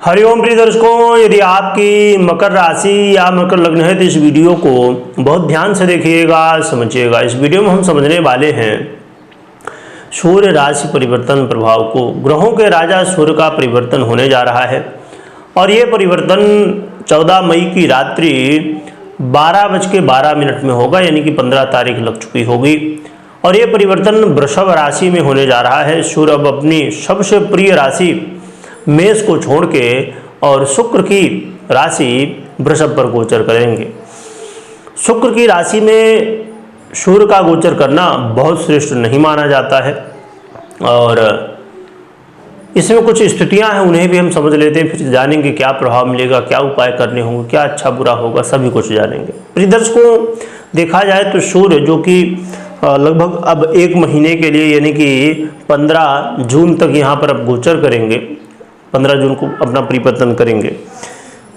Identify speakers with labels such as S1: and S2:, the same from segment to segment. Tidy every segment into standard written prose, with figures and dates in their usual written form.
S1: हरिओम प्रिय दर्शकों, यदि आपकी मकर राशि या मकर लग्न है तो इस वीडियो को बहुत ध्यान से देखिएगा, समझिएगा। इस वीडियो में हम समझने वाले हैं सूर्य राशि परिवर्तन प्रभाव को। ग्रहों के राजा सूर्य का परिवर्तन होने जा रहा है और ये परिवर्तन 14 मई की रात्रि 12:12 में होगा, यानी कि 15 तारीख लग चुकी होगी। और ये परिवर्तन वृषभ राशि में होने जा रहा है। सूर्य अब अपनी सबसे प्रिय राशि मेष को छोड़ के और शुक्र की राशि वृषभ पर गोचर करेंगे। शुक्र की राशि में सूर्य का गोचर करना बहुत श्रेष्ठ नहीं माना जाता है और इसमें कुछ स्थितियां हैं, उन्हें भी हम समझ लेते हैं, फिर जानेंगे क्या प्रभाव मिलेगा, क्या उपाय करने होंगे, क्या अच्छा बुरा होगा, सभी कुछ जानेंगे। प्रिय दर्शकों, देखा जाए तो सूर्य जो कि लगभग अब 1 महीने के लिए यानी कि 15 जून तक यहाँ पर अब गोचर करेंगे, 15 जून को अपना परिवर्तन करेंगे।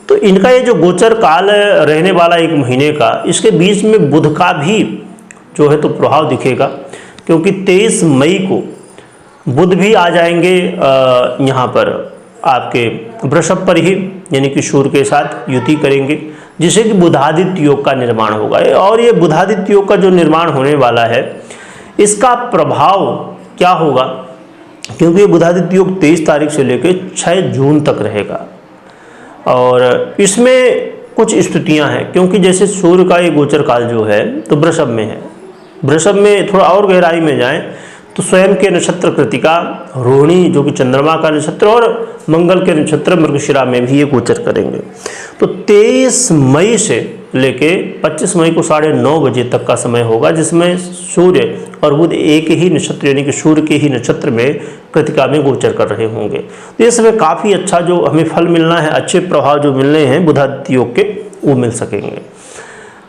S1: तो इनका ये जो गोचर काल रहने वाला 1 महीने का, इसके बीच में बुध का भी जो है तो प्रभाव दिखेगा, क्योंकि 23 मई को बुध भी आ जाएंगे यहाँ पर आपके वृषभ पर ही, यानी कि सूर्य के साथ युति करेंगे, जिससे कि बुधादित्य योग का निर्माण होगा। और ये बुधादित्य योग का जो निर्माण होने वाला है, इसका प्रभाव क्या होगा, क्योंकि ये बुधादित्य योग 23 तारीख से लेकर 6 जून तक रहेगा। और इसमें कुछ स्थितियां हैं, क्योंकि जैसे सूर्य का ये गोचर काल जो है तो वृषभ में है। वृषभ में थोड़ा और गहराई में जाएं तो स्वयं के नक्षत्र कृतिका, रोहिणी जो कि चंद्रमा का नक्षत्र, और मंगल के नक्षत्र मृगशिरा में भी ये गोचर करेंगे। तो 23 मई से लेके 25 मई को 9:30 बजे तक का समय होगा, जिसमें सूर्य और बुध एक ही नक्षत्र यानी कि सूर्य के ही नक्षत्र में कृतिका में गोचर कर रहे होंगे। तो इस समय काफ़ी अच्छा जो हमें फल मिलना है, अच्छे प्रभाव जो मिलने हैं बुधादित्य योग के, वो मिल सकेंगे।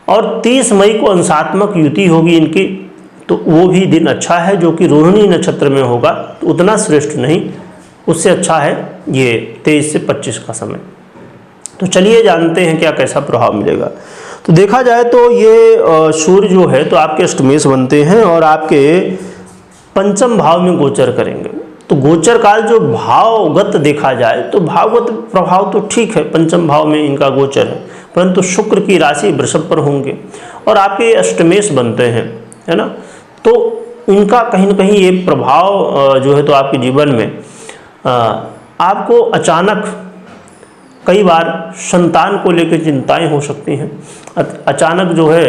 S1: और 30 मई को अंशात्मक युति होगी इनकी, तो वो भी दिन अच्छा है, जो कि रोहिणी नक्षत्र में होगा, तो उतना श्रेष्ठ नहीं, उससे अच्छा है ये 23 से 25 का समय। तो चलिए जानते हैं क्या कैसा प्रभाव मिलेगा। तो देखा जाए तो ये सूर्य जो है तो आपके अष्टमेश बनते हैं और आपके पंचम भाव में गोचर करेंगे। तो गोचर काल जो भावगत देखा जाए तो भावगत प्रभाव तो ठीक है, पंचम भाव में इनका गोचर है, परंतु शुक्र की राशि वृषभ पर होंगे और आपके अष्टमेश बनते हैं, है ना। तो इनका कहीं ना कहीं ये प्रभाव जो है तो आपके जीवन में आपको अचानक कई बार संतान को लेकर चिंताएं हो सकती हैं। अचानक जो है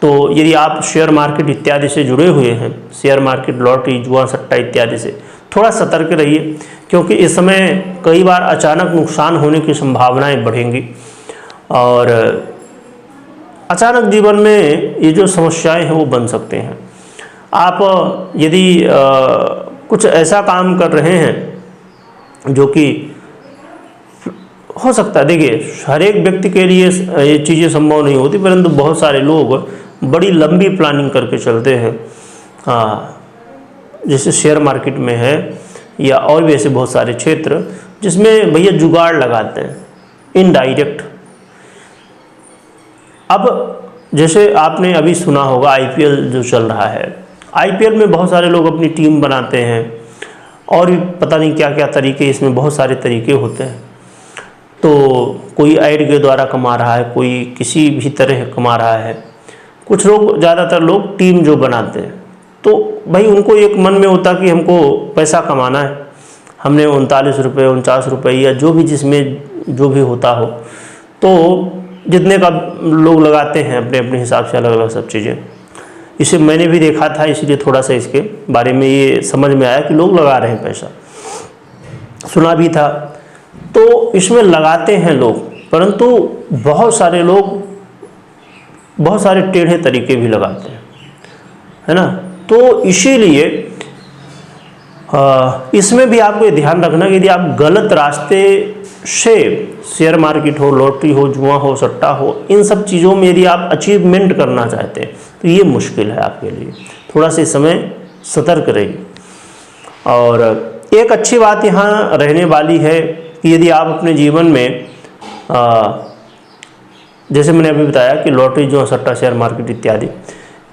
S1: तो यदि आप शेयर मार्केट इत्यादि से जुड़े हुए हैं, शेयर मार्केट, लॉटरी, जुआ, सट्टा इत्यादि से थोड़ा सतर्क रहिए, क्योंकि इस समय कई बार अचानक नुकसान होने की संभावनाएं बढ़ेंगी और अचानक जीवन में ये जो समस्याएं हैं वो बन सकते हैं। आप यदि कुछ ऐसा काम कर रहे हैं जो कि हो सकता है, देखिए हर एक व्यक्ति के लिए ये चीज़ें संभव नहीं होती, परंतु बहुत सारे लोग बड़ी लंबी प्लानिंग करके चलते हैं। जैसे शेयर मार्केट में है या और भी ऐसे बहुत सारे क्षेत्र जिसमें भैया जुगाड़ लगाते हैं इनडायरेक्ट। अब जैसे आपने अभी सुना होगा IPL जो चल रहा है, IPL में बहुत सारे लोग अपनी टीम बनाते हैं और भी पता नहीं क्या क्या तरीके, इसमें बहुत सारे तरीके होते हैं। तो कोई ऐड के द्वारा कमा रहा है, कोई किसी भी तरह कमा रहा है, कुछ लोग, ज़्यादातर लोग टीम जो बनाते हैं, तो भाई उनको एक मन में होता कि हमको पैसा कमाना है, हमने 39 रुपये, 49 रुपये या जो भी जिसमें जो भी होता हो, तो जितने का लोग लगाते हैं अपने अपने हिसाब से अलग अलग सब चीज़ें। इसे मैंने भी देखा था, इसलिए थोड़ा सा इसके बारे में ये समझ में आया कि लोग लगा रहे हैं पैसा, सुना भी था। तो इसमें लगाते हैं लोग, परंतु बहुत सारे लोग बहुत सारे टेढ़े तरीके भी लगाते हैं, है ना। तो इसीलिए इसमें भी आपको ध्यान रखना कि यदि आप गलत रास्ते से, शेयर मार्केट हो, लॉटरी हो, जुआ हो, सट्टा हो, इन सब चीज़ों में यदि आप अचीवमेंट करना चाहते हैं तो ये मुश्किल है आपके लिए। थोड़ा सा इस समय सतर्क रहिए। और एक अच्छी बात यहाँ रहने वाली है कि यदि आप अपने जीवन में जैसे मैंने अभी बताया कि लॉटरी, जुआ, सट्टा, शेयर मार्केट इत्यादि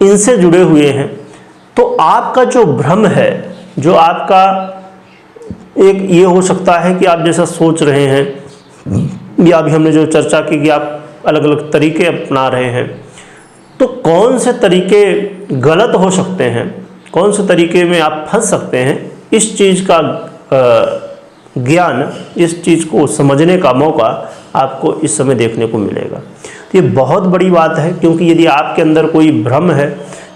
S1: इनसे जुड़े हुए हैं, तो आपका जो भ्रम है, जो आपका एक ये हो सकता है कि आप जैसा सोच रहे हैं या अभी हमने जो चर्चा की कि आप अलग अलग तरीके अपना रहे हैं, तो कौन से तरीके गलत हो सकते हैं, कौन से तरीके में आप फंस सकते हैं, इस चीज़ का ज्ञान, इस चीज़ को समझने का मौका आपको इस समय देखने को मिलेगा। तो ये बहुत बड़ी बात है, क्योंकि यदि आपके अंदर कोई भ्रम है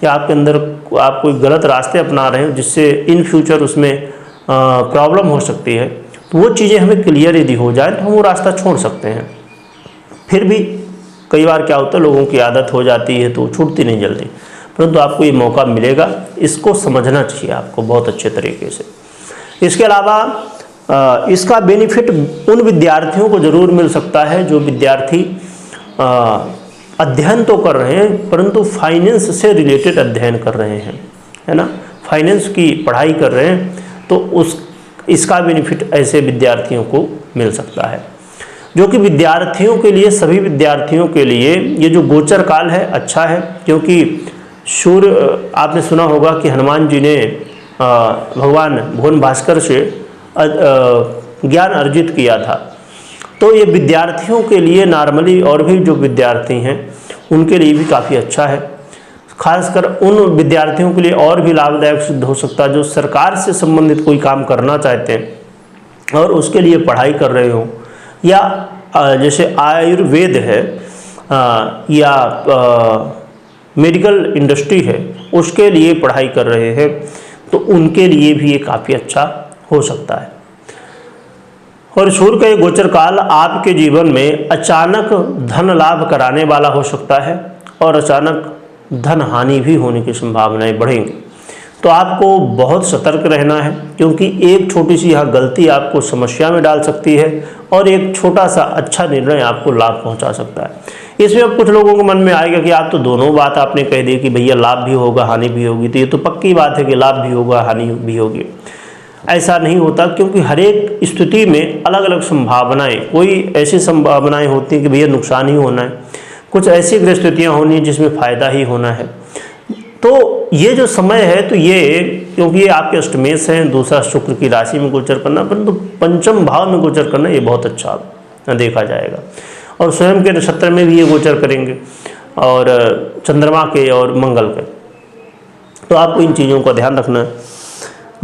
S1: या आपके अंदर आप कोई गलत रास्ते अपना रहे हैं जिससे इन फ्यूचर उसमें प्रॉब्लम हो सकती है, तो वो चीज़ें हमें क्लियर यदि हो जाए तो हम वो रास्ता छोड़ सकते हैं। फिर भी कई बार क्या होता है, लोगों की आदत हो जाती है तो छूटती नहीं जल्दी, परंतु आपको ये मौका मिलेगा, इसको समझना चाहिए आपको बहुत अच्छे तरीके से। इसके अलावा इसका बेनिफिट उन विद्यार्थियों को ज़रूर मिल सकता है जो विद्यार्थी अध्ययन तो कर रहे हैं परंतु फाइनेंस से रिलेटेड अध्ययन कर रहे हैं, है ना, फाइनेंस की पढ़ाई कर रहे हैं, तो इसका बेनिफिट ऐसे विद्यार्थियों को मिल सकता है। जो कि विद्यार्थियों के लिए, सभी विद्यार्थियों के लिए ये जो गोचर काल है अच्छा है, क्योंकि सूर्य, आपने सुना होगा कि हनुमान जी ने भगवान भुवन भास्कर से ज्ञान अर्जित किया था। तो ये विद्यार्थियों के लिए नॉर्मली, और भी जो विद्यार्थी हैं उनके लिए भी काफ़ी अच्छा है। खासकर उन विद्यार्थियों के लिए और भी लाभदायक सिद्ध हो सकता है जो सरकार से संबंधित कोई काम करना चाहते हैं और उसके लिए पढ़ाई कर रहे हो, या जैसे आयुर्वेद है या मेडिकल इंडस्ट्री है उसके लिए पढ़ाई कर रहे हैं, तो उनके लिए भी ये काफ़ी अच्छा हो सकता है। और सूर्य का ये गोचर काल आपके जीवन में अचानक धन लाभ कराने वाला हो सकता है और अचानक धन हानि भी होने की संभावनाएं बढ़ेंगी। तो आपको बहुत सतर्क रहना है, क्योंकि एक छोटी सी यहाँ गलती आपको समस्या में डाल सकती है और एक छोटा सा अच्छा निर्णय आपको लाभ पहुँचा सकता है। इसमें अब कुछ लोगों के मन में आएगा कि आप तो दोनों बात आपने कह दी कि भैया लाभ भी होगा हानि भी होगी, तो ये तो पक्की बात है कि लाभ भी होगा हानि भी होगी। ऐसा नहीं होता, क्योंकि हर एक स्थिति में अलग अलग संभावनाएं, कोई ऐसी संभावनाएं होती हैं कि भैया नुकसान ही होना है, कुछ ऐसी ग्रहस्थितियाँ होनी जिसमें फ़ायदा ही होना है। तो ये जो समय है, तो ये क्योंकि ये आपके अष्टमेश हैं, दूसरा शुक्र की राशि में गोचर करना, परंतु पंचम भाव में गोचर करना ये बहुत अच्छा देखा जाएगा। और स्वयं के नक्षत्र में भी ये गोचर करेंगे और चंद्रमा के और मंगल के। तो आपको इन चीज़ों का ध्यान रखना है,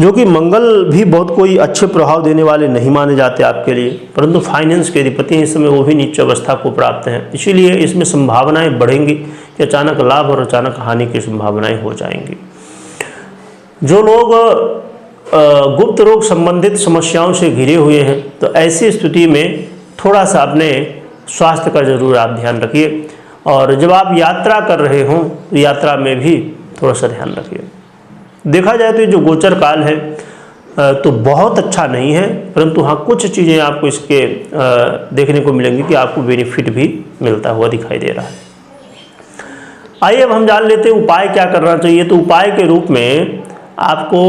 S1: जो कि मंगल भी बहुत कोई अच्छे प्रभाव देने वाले नहीं माने जाते आपके लिए, परंतु फाइनेंस के अधिपति इस समय वो भी नीच अवस्था को प्राप्त हैं, इसीलिए इसमें संभावनाएं बढ़ेंगी कि अचानक लाभ और अचानक हानि की संभावनाएं हो जाएंगी। जो लोग गुप्त रोग संबंधित समस्याओं से घिरे हुए हैं, तो ऐसी स्थिति में थोड़ा सा अपने स्वास्थ्य का जरूर आप ध्यान रखिए, और जब आप यात्रा कर रहे हों तो यात्रा में भी थोड़ा सा ध्यान रखिए। देखा जाए तो ये जो गोचर काल है तो बहुत अच्छा नहीं है, परंतु हाँ कुछ चीज़ें आपको इसके देखने को मिलेंगी कि आपको बेनिफिट भी मिलता हुआ दिखाई दे रहा है। आइए अब हम जान लेते हैं उपाय क्या करना चाहिए। तो उपाय के रूप में आपको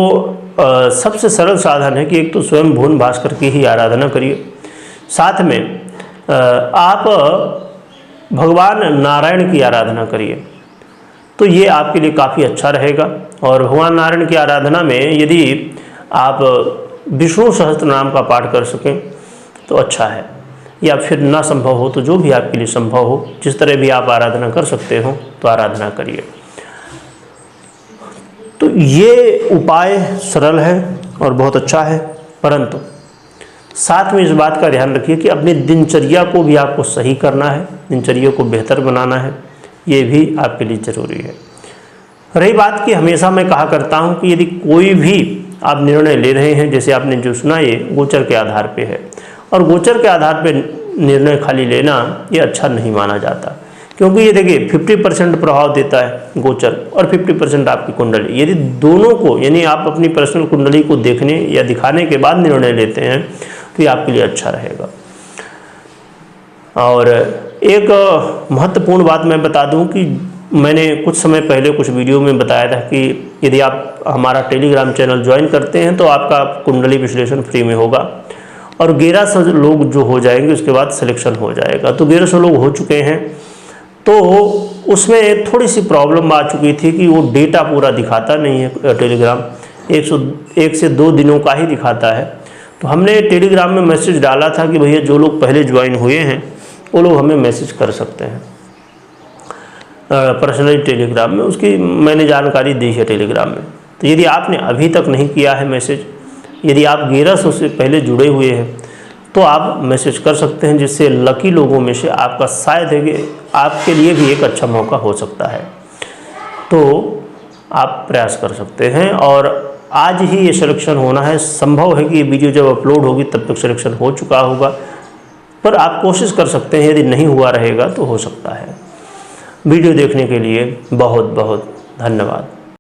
S1: सबसे सरल साधन है कि एक तो स्वयं भुवन भास्कर की ही आराधना करिए, साथ में आप भगवान नारायण की आराधना करिए, तो ये आपके लिए काफ़ी अच्छा रहेगा। और भगवान नारायण की आराधना में यदि आप विष्णु सहस्त्र नाम का पाठ कर सकें तो अच्छा है, या फिर ना संभव हो तो जो भी आपके लिए संभव हो, जिस तरह भी आप आराधना कर सकते हो तो आराधना करिए। तो ये उपाय सरल है और बहुत अच्छा है, परंतु साथ में इस बात का ध्यान रखिए कि अपनी दिनचर्या को भी आपको सही करना है, दिनचर्या को बेहतर बनाना है, ये भी आपके लिए ज़रूरी है। रही बात कि हमेशा मैं कहा करता हूँ कि यदि कोई भी आप निर्णय ले रहे हैं, जैसे आपने जो सुना ये गोचर के आधार पे है, और गोचर के आधार पे निर्णय खाली लेना ये अच्छा नहीं माना जाता, क्योंकि ये देखिए 50% प्रभाव देता है गोचर और 50% आपकी कुंडली। यदि दोनों को, यानी आप अपनी पर्सनल कुंडली को देखने या दिखाने के बाद निर्णय लेते हैं तो ये आपके लिए अच्छा रहेगा। और एक महत्वपूर्ण बात मैं बता दूं कि मैंने कुछ समय पहले कुछ वीडियो में बताया था कि यदि आप हमारा टेलीग्राम चैनल ज्वाइन करते हैं तो आपका कुंडली विश्लेषण फ्री में होगा, और 1100 लोग जो हो जाएंगे उसके बाद सिलेक्शन हो जाएगा। तो 1100 लोग हो चुके हैं, तो उसमें थोड़ी सी प्रॉब्लम आ चुकी थी कि वो डेटा पूरा दिखाता नहीं है टेलीग्राम, 1 से 2 दिनों का ही दिखाता है। तो हमने टेलीग्राम में मैसेज डाला था कि भैया जो लोग पहले ज्वाइन हुए हैं वो लोग हमें मैसेज कर सकते हैं पर्सनली टेलीग्राम में, उसकी मैंने जानकारी दी है टेलीग्राम में। तो यदि आपने अभी तक नहीं किया है मैसेज, यदि आप गेरस से पहले जुड़े हुए हैं तो आप मैसेज कर सकते हैं, जिससे लकी लोगों में से आपका शायद है कि आपके लिए भी एक अच्छा मौका हो सकता है। तो आप प्रयास कर सकते हैं और आज ही ये सिलेक्शन होना है। संभव है कि ये वीडियो जब अपलोड होगी तब तक सिलेक्शन हो चुका होगा, पर आप कोशिश कर सकते हैं, यदि नहीं हुआ रहेगा तो हो सकता है। वीडियो देखने के लिए बहुत बहुत धन्यवाद।